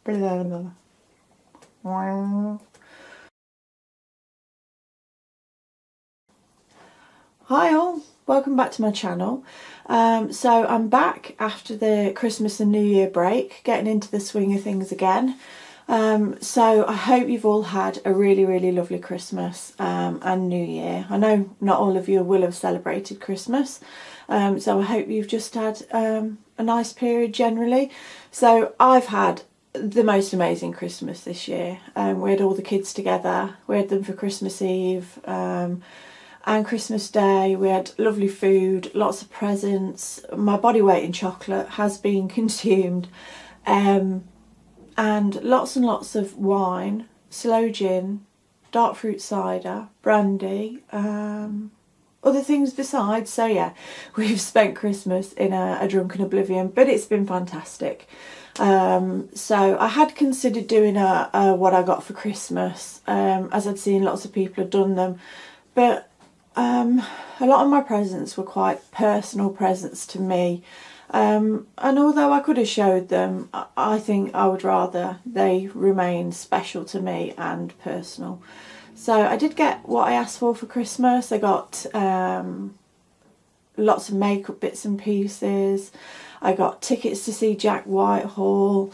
Hi all, welcome back to my channel. So I'm back after the Christmas and New Year break, getting into the swing of things again. So I hope you've all had a really lovely Christmas and New Year. I know not all of you will have celebrated Christmas, so I hope you've just had a nice period generally. So I've had the most amazing Christmas this year. We had all the kids together, we had them for Christmas Eve and Christmas Day. We had lovely food, lots of presents. My body weight in chocolate has been consumed, and lots and lots of wine, sloe gin, dark fruit cider, brandy, other things besides. So yeah, we've spent Christmas in a drunken oblivion, but it's been fantastic. So I had considered doing a what I got for Christmas, as I'd seen lots of people had done them, but a lot of my presents were quite personal presents to me, and although I could have showed them, I think I would rather they remain special to me and personal. So I did get what I asked for Christmas. I got lots of makeup bits and pieces. I got tickets to see Jack Whitehall.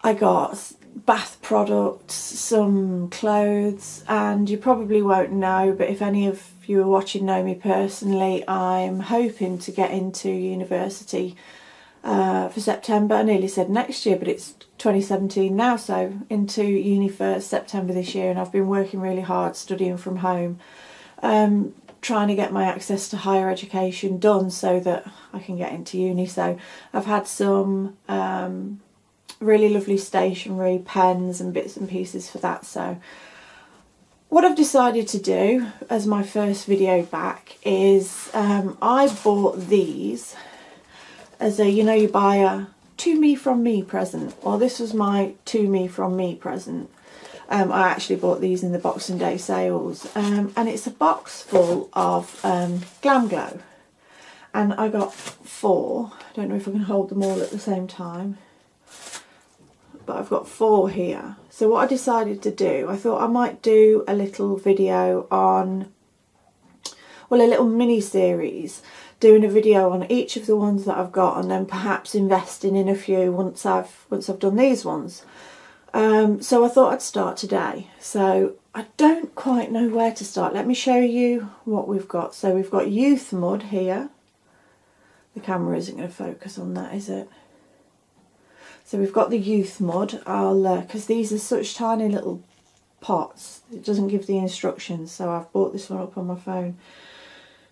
I got bath products, some clothes, and you probably won't know, but if any of you are watching know me personally, I'm hoping to get into university for September. I nearly said next year, but it's 2017 now, so into uni for September this year, and I've been working really hard studying from home, trying to get my access to higher education done so that I can get into uni. So I've had some really lovely stationery, pens and bits and pieces for that. So what I've decided to do as my first video back is I bought these as a, you know, you buy a to me from me present. Well, this was my to me from me present. I actually bought these in the Boxing Day sales, and it's a box full of Glamglow, and I got 4. I don't know if I can hold them all at the same time, but I've got 4 here. So what I decided to do, I thought I might do a little video on, well, a little mini series, doing a video on each of the ones that I've got, and then perhaps investing in a few once I've done these ones. So I thought I'd start today. So I don't quite know where to start. Let me show you what we've got. So we've got Youthmud here. The camera isn't going to focus on that, is it? So we've got the Youthmud. I'll because these are such tiny little pots, it doesn't give the instructions, so I've brought this one up on my phone.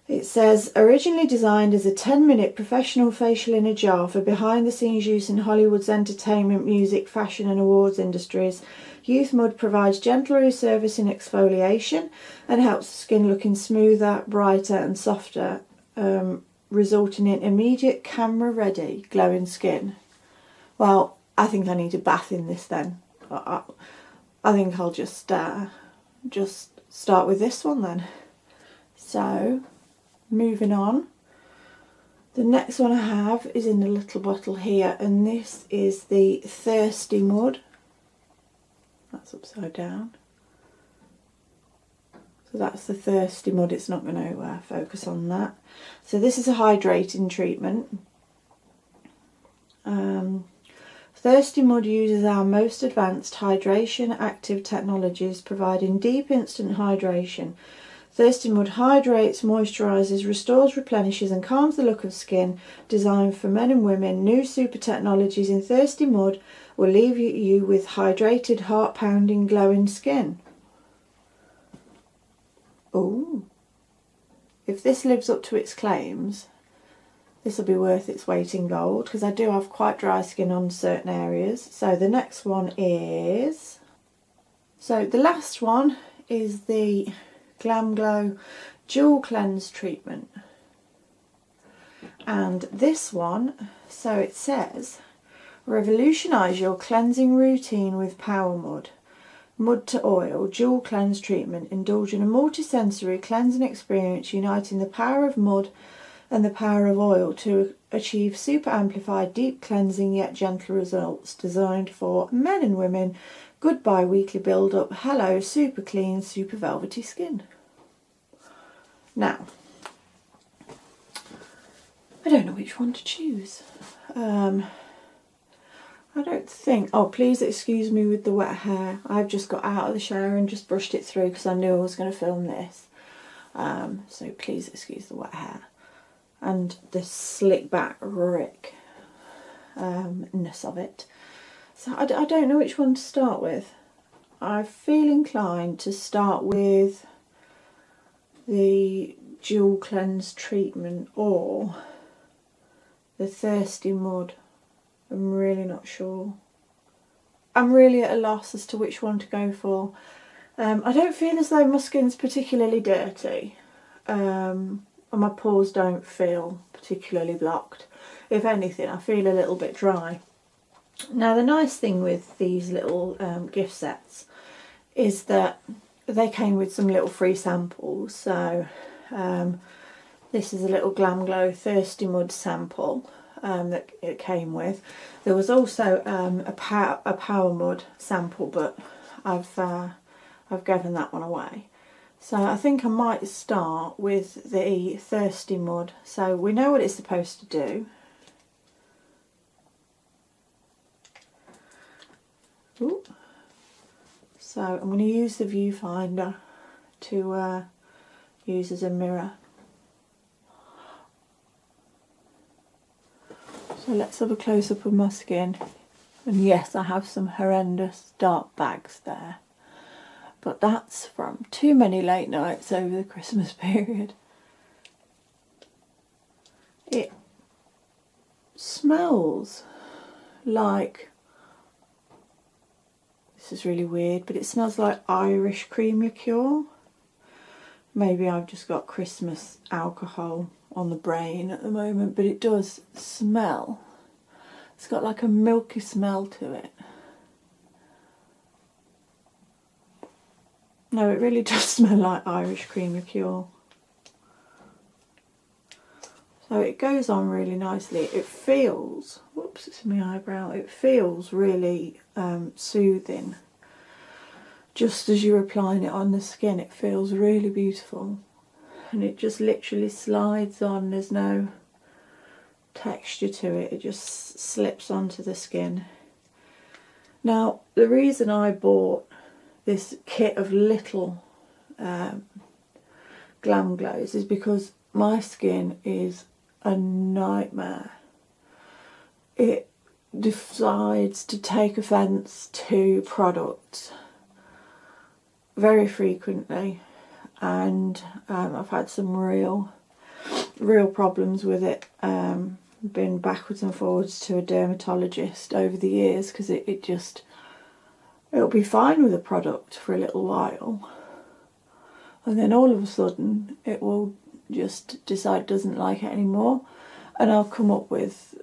It says, originally designed as a 10-minute professional facial in a jar for behind-the-scenes use in Hollywood's entertainment, music, fashion and awards industries, Youthmud provides gentle resurfacing exfoliation and helps the skin looking smoother, brighter and softer, resulting in immediate camera-ready glowing skin. Well, I think I need a bath in this then. I think I'll just start with this one then. So, moving on. The next one I have is in a little bottle here, and this is the Thirstymud. That's upside down. So that's the Thirstymud. It's not going to focus on that. So this is a hydrating treatment. Thirstymud uses our most advanced hydration active technologies, providing deep instant hydration. Thirstymud hydrates, moisturises, restores, replenishes and calms the look of skin. Designed for men and women, new super technologies in Thirstymud will leave you with hydrated, heart-pounding, glowing skin. Oh, if this lives up to its claims, this will be worth its weight in gold, because I do have quite dry skin on certain areas. So the next one is, so the last one is the Glamglow Dual Cleanse Treatment. And this one, so it says, revolutionise your cleansing routine with Power Mud. Mud to oil, dual cleanse treatment. Indulge in a multi-sensory cleansing experience uniting the power of mud and the power of oil to achieve super amplified, deep cleansing yet gentle results designed for men and women. Goodbye weekly build up. Hello super clean, super velvety skin. Now, I don't know which one to choose. I don't think, oh please excuse me with the wet hair. I've just got out of the shower and just brushed it through because I knew I was going to film this. So please excuse the wet hair and the slick back rick ness of it. So I don't know which one to start with. I feel inclined to start with the Dual Cleanse treatment or the Thirstymud. I'm really not sure. I'm really at a loss as to which one to go for. I don't feel as though my skin's particularly dirty, and my pores don't feel particularly blocked. If anything, I feel a little bit dry. Now the nice thing with these little gift sets is that they came with some little free samples. So this is a little Glamglow Thirstymud sample that it came with. There was also a power mud sample, but I've given that one away. So I think I might start with the Thirstymud. So we know what it's supposed to do. Ooh. So I'm going to use the viewfinder to use as a mirror. So let's have a close-up of my skin. And yes, I have some horrendous dark bags there. But that's from too many late nights over the Christmas period. It smells like, this is really weird, but it smells like Irish cream liqueur. Maybe I've just got Christmas alcohol on the brain at the moment, but it does smell. It's got like a milky smell to it. No, it really does smell like Irish cream liqueur. So it goes on really nicely. It feels, whoops, it's in my eyebrow. It feels really soothing. Just as you're applying it on the skin, it feels really beautiful. And it just literally slides on. There's no texture to it. It just slips onto the skin. Now, the reason I bought this kit of little Glamglows is because my skin is a nightmare. It decides to take offence to products very frequently, and I've had some real problems with it. Been backwards and forwards to a dermatologist over the years because it'll be fine with a product for a little while, and then all of a sudden it will just decide it doesn't like it anymore, and I'll come up with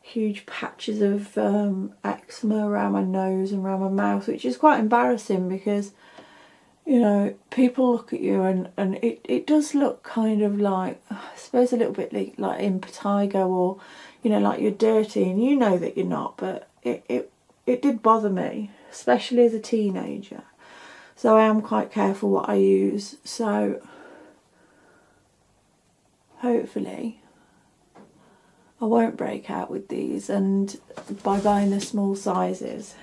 huge patches of eczema around my nose and around my mouth, which is quite embarrassing because, you know, people look at you and it does look kind of like, I suppose, a little bit like impetigo, or, you know, like you're dirty, and you know that you're not, but it did bother me, especially as a teenager. So I am quite careful what I use. So hopefully I won't break out with these, and by buying the small sizes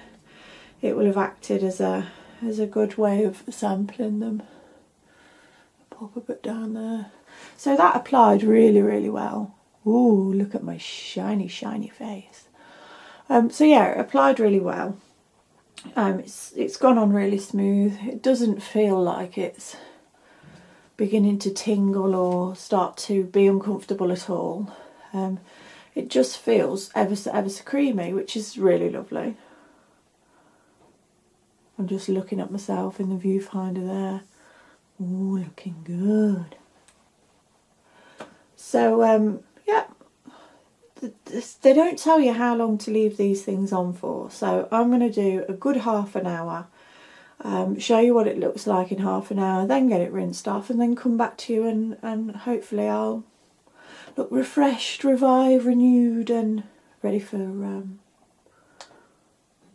it will have acted as a good way of sampling them. Pop a bit down there. So that applied really, really well. Ooh, look at my shiny face. So yeah, it applied really well. It's gone on really smooth. It doesn't feel like it's beginning to tingle or start to be uncomfortable at all. It just feels ever so creamy, which is really lovely. I'm just looking at myself in the viewfinder there. Ooh, looking good. So yeah, they don't tell you how long to leave these things on for, so I'm going to do a good half an hour. show you what it looks like in half an hour, then get it rinsed off, and then come back to you, and hopefully I'll look refreshed, revived, renewed, and ready for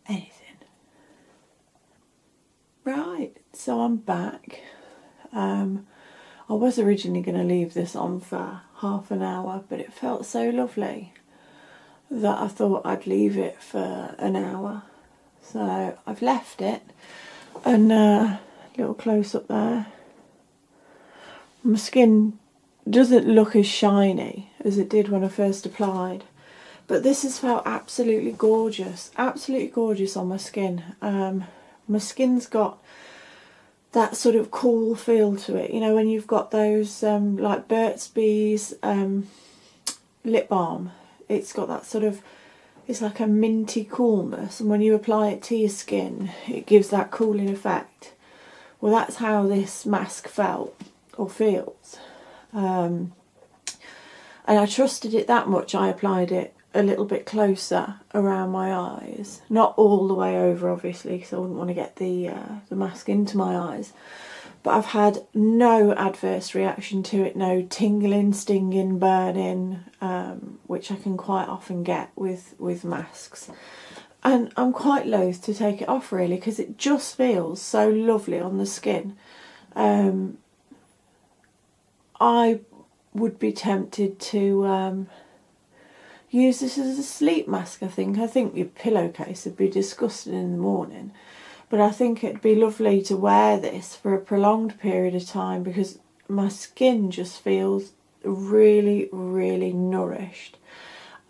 anything. Right, so I'm back. I was originally going to leave this on for half an hour, but it felt so lovely that I thought I'd leave it for an hour. So I've left it, and a little close up there. My skin doesn't look as shiny as it did when I first applied, but this has felt absolutely gorgeous on my skin. My skin's got that sort of cool feel to it, you know, when you've got those like Burt's Bees lip balm. It's got that sort of, it's like a minty coolness, and when you apply it to your skin it gives that cooling effect. Well, that's how this mask felt or feels, and I trusted it that much. I applied it a little bit closer around my eyes, not all the way over obviously, because I wouldn't want to get the mask into my eyes, but I've had no adverse reaction to it, no tingling, stinging, burning, which I can quite often get with masks, and I'm quite loath to take it off really, because it just feels so lovely on the skin. I would be tempted to use this as a sleep mask. I think your pillowcase would be disgusting in the morning, but I think it'd be lovely to wear this for a prolonged period of time, because my skin just feels really, really nourished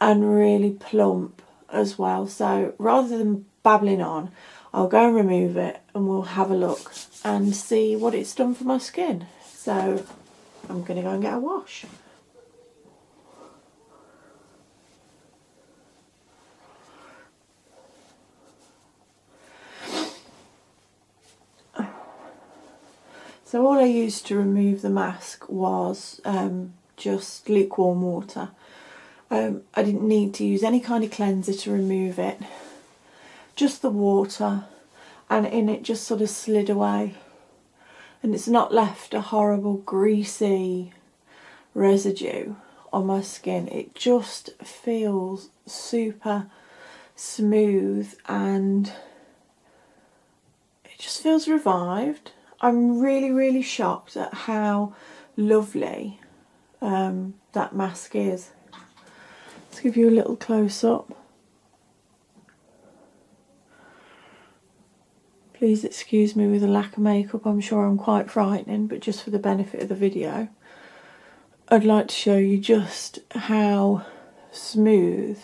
and really plump as well. So rather than babbling on, I'll go and remove it and we'll have a look and see what it's done for my skin. So I'm going to go and get a wash. So all I used to remove the mask was just lukewarm water. I didn't need to use any kind of cleanser to remove it. Just the water, and in it just sort of slid away. And it's not left a horrible greasy residue on my skin. It just feels super smooth and it just feels revived. I'm really, really shocked at how lovely that mask is. Let's give you a little close-up. Please excuse me with a lack of makeup. I'm sure I'm quite frightening, but just for the benefit of the video, I'd like to show you just how smooth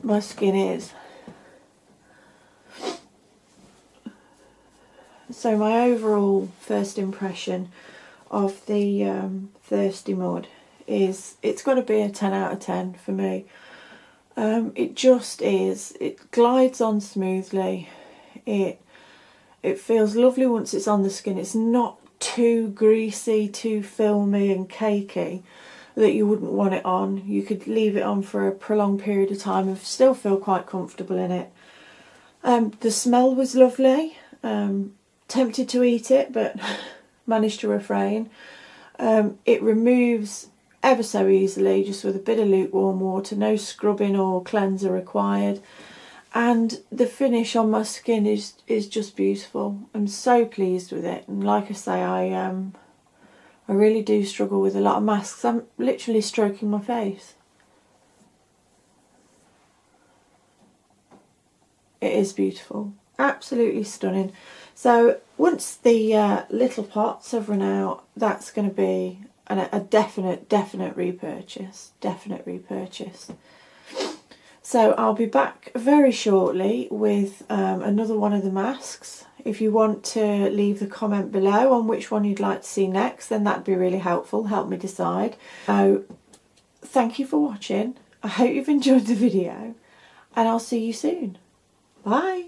my skin is. So my overall first impression of the Thirstymud is it's got to be a 10 out of 10 for me. It just is. It glides on smoothly. It feels lovely once it's on the skin. It's not too greasy, too filmy and cakey that you wouldn't want it on. You could leave it on for a prolonged period of time and still feel quite comfortable in it. The smell was lovely. Tempted to eat it, but managed to refrain. It removes ever so easily, just with a bit of lukewarm water, no scrubbing or cleanser required. And the finish on my skin is just beautiful. I'm so pleased with it. And like I say, I really do struggle with a lot of masks. I'm literally stroking my face. It is beautiful. Absolutely stunning. So once the little pots have run out, that's going to be a definite repurchase. Definite repurchase. So I'll be back very shortly with another one of the masks. If you want to leave the comment below on which one you'd like to see next, then that'd be really helpful. Help me decide. So thank you for watching. I hope you've enjoyed the video, and I'll see you soon. Bye.